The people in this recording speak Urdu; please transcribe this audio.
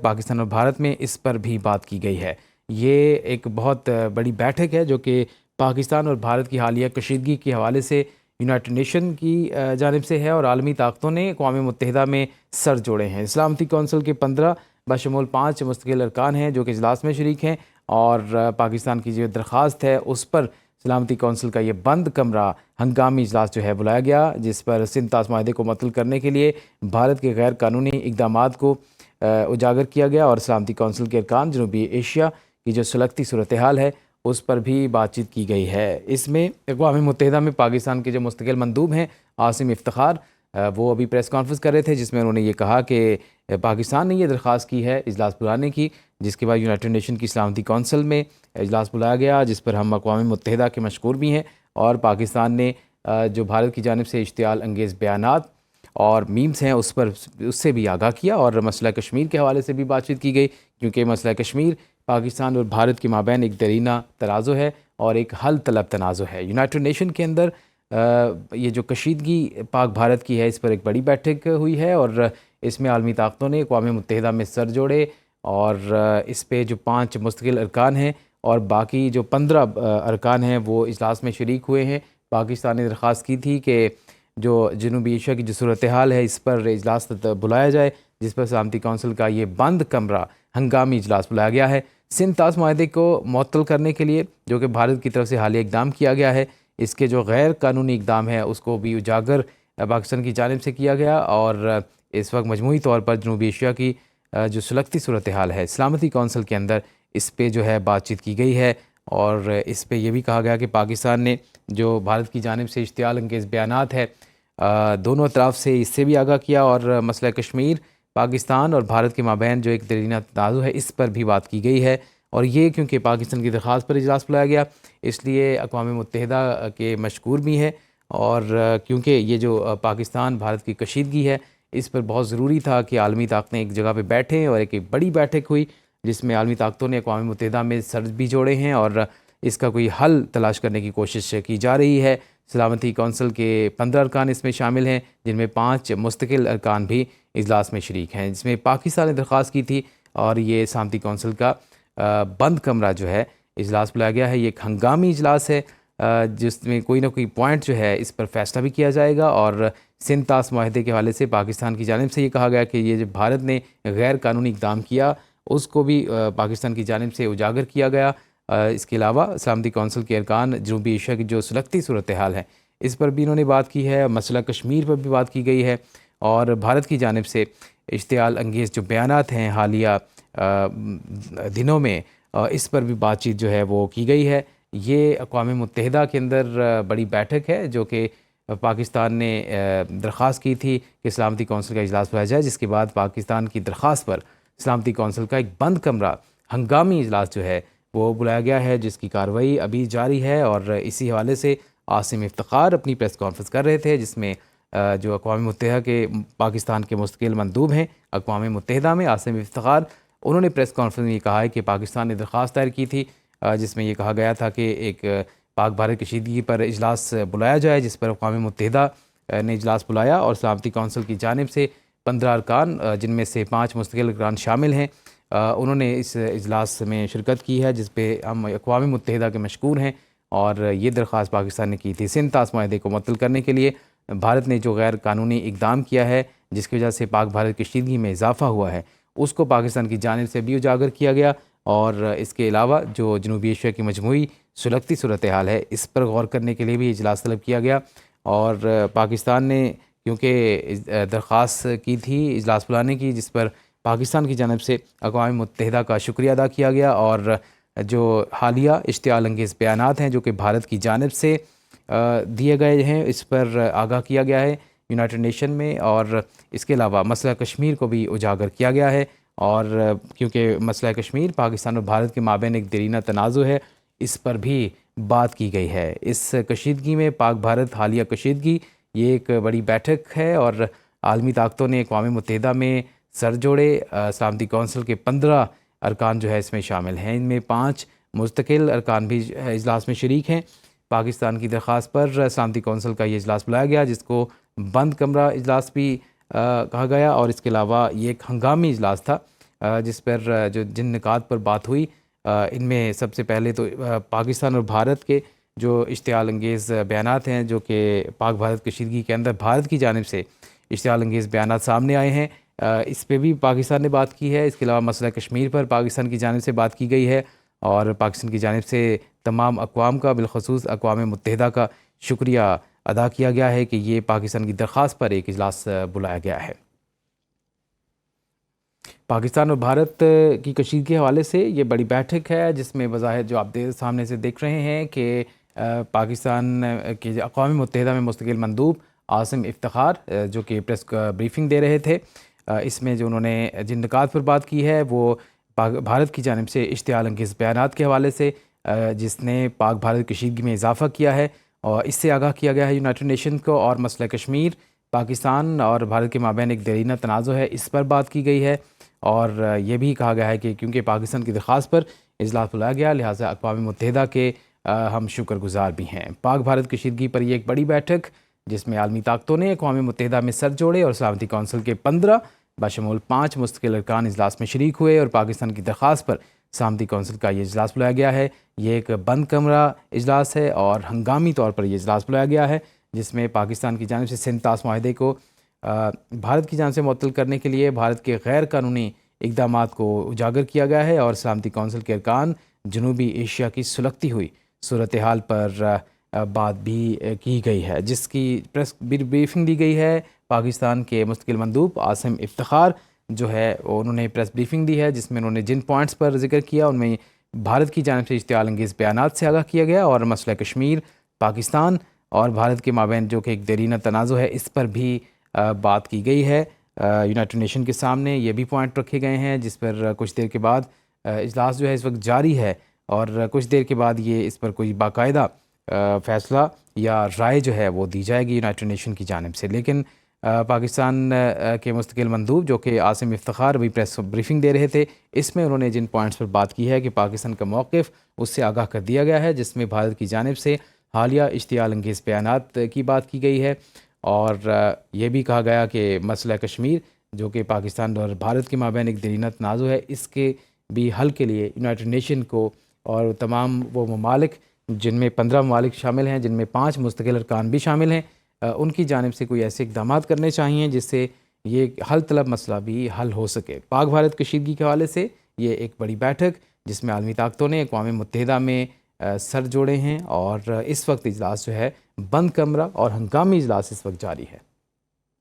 پاکستان اور بھارت میں، اس پر بھی بات کی گئی ہے۔ یہ ایک بہت بڑی بیٹھک ہے جو کہ پاکستان اور بھارت کی حالیہ کشیدگی کے حوالے سے یونائٹڈ نیشن کی جانب سے ہے اور عالمی طاقتوں نے اقوام متحدہ میں سر جوڑے ہیں۔ سلامتی کونسل کے 15 بشمول 5 مستقل ارکان ہیں جو کہ اجلاس میں شریک ہیں، اور پاکستان کی جو درخواست ہے اس پر سلامتی کونسل کا یہ بند کمرہ ہنگامی اجلاس جو ہے بلایا گیا، جس پر سندھ طاس معاہدے کو معطل کرنے کے لیے بھارت کے غیر قانونی اقدامات کو اجاگر کیا گیا، اور سلامتی کونسل کے ارکان جنوبی ایشیا کی جو سلگتی صورتحال ہے اس پر بھی بات چیت کی گئی ہے۔ اس میں اقوام متحدہ میں پاکستان کے جو مستقل مندوب ہیں عاصم افتخار، وہ ابھی پریس کانفرنس کر رہے تھے، جس میں انہوں نے یہ کہا کہ پاکستان نے یہ درخواست کی ہے اجلاس بلانے کی، جس کے بعد یونائٹڈ نیشن کی سلامتی کونسل میں اجلاس بلایا گیا، جس پر ہم اقوام متحدہ کے مشکور بھی ہیں، اور پاکستان نے جو بھارت کی جانب سے اشتعال انگیز بیانات اور میمز ہیں اس سے بھی آگاہ کیا، اور مسئلہ کشمیر کے حوالے سے بھی بات چیت کی گئی، کیونکہ مسئلہ کشمیر پاکستان اور بھارت کے مابین ایک درینہ تنازع ہے اور ایک حل طلب تنازع ہے۔ یونائٹڈ نیشن کے اندر یہ جو کشیدگی پاک بھارت کی ہے اس پر ایک بڑی بیٹھک ہوئی ہے، اور اس میں عالمی طاقتوں نے اقوام متحدہ میں سر جوڑے، اور اس پہ جو 5 مستقل ارکان ہیں اور باقی جو 15 ارکان ہیں وہ اجلاس میں شریک ہوئے ہیں۔ پاکستان نے درخواست کی تھی کہ جو جنوبی ایشیا کی جو صورتحال ہے اس پر اجلاس بلایا جائے، جس پر سلامتی کونسل کا یہ بند کمرہ ہنگامی اجلاس بلایا گیا ہے۔ سندھ طاس معاہدے کو معطل کرنے کے لیے جو کہ بھارت کی طرف سے حالیہ اقدام کیا گیا ہے، اس کے جو غیر قانونی اقدام ہے اس کو بھی اجاگر پاکستان کی جانب سے کیا گیا، اور اس وقت مجموعی طور پر جنوبی ایشیا کی جو سلگتی صورتحال ہے سلامتی کونسل کے اندر اس پہ جو ہے بات چیت کی گئی ہے، اور اس پہ یہ بھی کہا گیا کہ پاکستان نے جو بھارت کی جانب سے اشتعال انگیز بیانات ہے دونوں اطراف سے اس سے بھی آگاہ کیا، اور مسئلہ کشمیر پاکستان اور بھارت کے مابین جو ایک درینہ تنازع ہے اس پر بھی بات کی گئی ہے، اور یہ کیونکہ پاکستان کی درخواست پر اجلاس بلایا گیا اس لیے اقوام متحدہ کے مشکور بھی ہیں، اور کیونکہ یہ جو پاکستان بھارت کی کشیدگی ہے اس پر بہت ضروری تھا کہ عالمی طاقتیں ایک جگہ پہ بیٹھیں، اور ایک بڑی بیٹھک ہوئی جس میں عالمی طاقتوں نے اقوام متحدہ میں سر بھی جوڑے ہیں اور اس کا کوئی حل تلاش کرنے کی کوشش کی جا رہی ہے۔ سلامتی کونسل کے 15 ارکان اس میں شامل ہیں، جن میں 5 مستقل ارکان بھی اجلاس میں شریک ہیں، جس میں پاکستان نے درخواست کی تھی، اور یہ سلامتی کونسل کا بند کمرہ جو ہے اجلاس بلایا گیا ہے۔ یہ ایک ہنگامی اجلاس ہے جس میں کوئی نہ کوئی پوائنٹ جو ہے اس پر فیصلہ بھی کیا جائے گا، اور سندھ طاس معاہدے کے حوالے سے پاکستان کی جانب سے یہ کہا گیا کہ یہ جو بھارت نے غیر قانونی اقدام کیا اس کو بھی پاکستان کی جانب سے اجاگر کیا گیا۔ اس کے علاوہ سلامتی کونسل کے ارکان جنوبی ایشیا کی جو سلگتی صورتحال ہے اس پر بھی انہوں نے بات کی ہے، مسئلہ کشمیر پر بھی بات کی گئی ہے، اور بھارت کی جانب سے اشتعال انگیز جو بیانات ہیں حالیہ دنوں میں اس پر بھی بات چیت جو ہے وہ کی گئی ہے۔ یہ اقوام متحدہ کے اندر بڑی بیٹھک ہے جو کہ پاکستان نے درخواست کی تھی کہ سلامتی کونسل کا اجلاس بلایا جائے، جس کے بعد پاکستان کی درخواست پر سلامتی کونسل کا ایک بند کمرہ ہنگامی اجلاس جو ہے وہ بلایا گیا ہے، جس کی کارروائی ابھی جاری ہے، اور اسی حوالے سے عاصم افتخار اپنی پریس کانفرنس کر رہے تھے، جس میں جو اقوام متحدہ کے پاکستان کے مستقل مندوب ہیں اقوام متحدہ میں عاصم افتخار، انہوں نے پریس کانفرنس میں یہ کہا ہے کہ پاکستان نے درخواست دائر کی تھی جس میں یہ کہا گیا تھا کہ ایک پاک بھارت کشیدگی پر اجلاس بلایا جائے، جس پر اقوام متحدہ نے اجلاس بلایا، اور سلامتی کونسل کی جانب سے 15 ارکان جن میں سے 5 مستقل ارکان شامل ہیں انہوں نے اس اجلاس میں شرکت کی ہے، جس پہ ہم اقوام متحدہ کے مشکور ہیں، اور یہ درخواست پاکستان نے کی تھی سندھ طاس معاہدے کو معطل کرنے کے لیے۔ بھارت نے جو غیر قانونی اقدام کیا ہے جس کی وجہ سے پاک بھارت کشیدگی میں اضافہ ہوا ہے اس کو پاکستان کی جانب سے بھی اجاگر کیا گیا، اور اس کے علاوہ جو جنوبی ایشیا کی مجموعی سلگتی صورتحال ہے اس پر غور کرنے کے لیے بھی اجلاس طلب کیا گیا، اور پاکستان نے کیونکہ درخواست کی تھی اجلاس بلانے کی، جس پر پاکستان کی جانب سے اقوام متحدہ کا شکریہ ادا کیا گیا، اور جو حالیہ اشتعال انگیز بیانات ہیں جو کہ بھارت کی جانب سے دیے گئے ہیں اس پر آگاہ کیا گیا ہے یونائٹڈ نیشن میں، اور اس کے علاوہ مسئلہ کشمیر کو بھی اجاگر کیا گیا ہے، اور کیونکہ مسئلہ کشمیر پاکستان اور بھارت کے مابین ایک درینہ تنازع ہے اس پر بھی بات کی گئی ہے۔ اس کشیدگی میں پاک بھارت حالیہ کشیدگی یہ ایک بڑی بیٹھک ہے، اور عالمی طاقتوں نے اقوام متحدہ میں سر جوڑے، سلامتی کونسل کے 15 ارکان جو ہے اس میں شامل ہیں، ان میں 5 مستقل ارکان بھی اجلاس میں شریک ہیں۔ پاکستان کی درخواست پر سلامتی کونسل کا یہ اجلاس بلایا گیا جس کو بند کمرہ اجلاس بھی کہا گیا، اور اس کے علاوہ یہ ایک ہنگامی اجلاس تھا جس پر جن نکات پر بات ہوئی ان میں سب سے پہلے تو پاکستان اور بھارت کے جو اشتعال انگیز بیانات ہیں جو کہ پاک بھارت کشیدگی کے اندر بھارت کی جانب سے اشتعال انگیز بیانات سامنے آئے ہیں، اس پہ بھی پاکستان نے بات کی ہے۔ اس کے علاوہ مسئلہ کشمیر پر پاکستان کی جانب سے بات کی گئی ہے اور پاکستان کی جانب سے تمام اقوام کا بالخصوص اقوام متحدہ کا شکریہ ادا کیا گیا ہے کہ یہ پاکستان کی درخواست پر ایک اجلاس بلایا گیا ہے۔ پاکستان اور بھارت کی کشیدگی کے حوالے سے یہ بڑی بیٹھک ہے جس میں بظاہر جو آپ سامنے سے دیکھ رہے ہیں کہ پاکستان کے اقوام متحدہ میں مستقل مندوب عاصم افتخار جو کہ پریس بریفنگ دے رہے تھے، اس میں جو انہوں نے جن نکات پر بات کی ہے وہ بھارت کی جانب سے اشتعال انگیز بیانات کے حوالے سے جس نے پاک بھارت کشیدگی میں اضافہ کیا ہے اور اس سے آگاہ کیا گیا ہے یونائٹڈ نیشن کو، اور مسئلہ کشمیر پاکستان اور بھارت کے مابین ایک دیرینہ تنازع ہے، اس پر بات کی گئی ہے اور یہ بھی کہا گیا ہے کہ کیونکہ پاکستان کی درخواست پر اجلاس بلایا گیا لہٰذا اقوام متحدہ کے ہم شکر گزار بھی ہیں۔ پاک بھارت کشیدگی پر یہ ایک بڑی بیٹھک جس میں عالمی طاقتوں نے اقوام متحدہ میں سر جوڑے اور سلامتی کونسل کے 15 بشمول 5 مستقل ارکان اجلاس میں شریک ہوئے اور پاکستان کی درخواست پر سلامتی کونسل کا یہ اجلاس بلایا گیا ہے۔ یہ ایک بند کمرہ اجلاس ہے اور ہنگامی طور پر یہ اجلاس بلایا گیا ہے جس میں پاکستان کی جانب سے سندھ طاس معاہدے کو بھارت کی جانب سے معطل کرنے کے لیے بھارت کے غیر قانونی اقدامات کو اجاگر کیا گیا ہے اور سلامتی کونسل کے ارکان جنوبی ایشیا کی سلگتی ہوئی صورتحال پر بات بھی کی گئی ہے، جس کی پریس بریفنگ دی گئی ہے۔ پاکستان کے مستقل مندوب عاصم افتخار جو ہے انہوں نے پریس بریفنگ دی ہے جس میں انہوں نے جن پوائنٹس پر ذکر کیا ان میں بھارت کی جانب سے اشتعال انگیز بیانات سے آگاہ کیا گیا اور مسئلہ کشمیر پاکستان اور بھارت کے مابین جو کہ ایک دیرینہ تنازع ہے اس پر بھی بات کی گئی ہے۔ یونائٹڈ نیشن کے سامنے یہ بھی پوائنٹ رکھے گئے ہیں جس پر کچھ دیر کے بعد اجلاس جو ہے اس وقت جاری ہے اور کچھ دیر کے بعد یہ اس پر کوئی باقاعدہ فیصلہ یا رائے جو ہے وہ دی جائے گی یونائٹڈ نیشن کی جانب سے، لیکن پاکستان کے مستقل مندوب جو کہ عاصم افتخار بھی پریس بریفنگ دے رہے تھے، اس میں انہوں نے جن پوائنٹس پر بات کی ہے کہ پاکستان کا موقف اس سے آگاہ کر دیا گیا ہے جس میں بھارت کی جانب سے حالیہ اشتعال انگیز بیانات کی بات کی گئی ہے اور یہ بھی کہا گیا کہ مسئلہ کشمیر جو کہ پاکستان اور بھارت کے مابین ایک دیرینہ تنازع ہے اس کے بھی حل کے لیے یونائٹڈ نیشن کو اور تمام وہ ممالک جن میں 15 ممالک شامل ہیں جن میں 5 مستقل ارکان بھی شامل ہیں ان کی جانب سے کوئی ایسے اقدامات کرنے چاہئیں جس سے یہ حل طلب مسئلہ بھی حل ہو سکے۔ پاک بھارت کشیدگی کے حوالے سے یہ ایک بڑی بیٹھک جس میں عالمی طاقتوں نے اقوام متحدہ میں سر جوڑے ہیں اور اس وقت اجلاس جو ہے بند کمرہ اور ہنگامی اجلاس اس وقت جاری ہے۔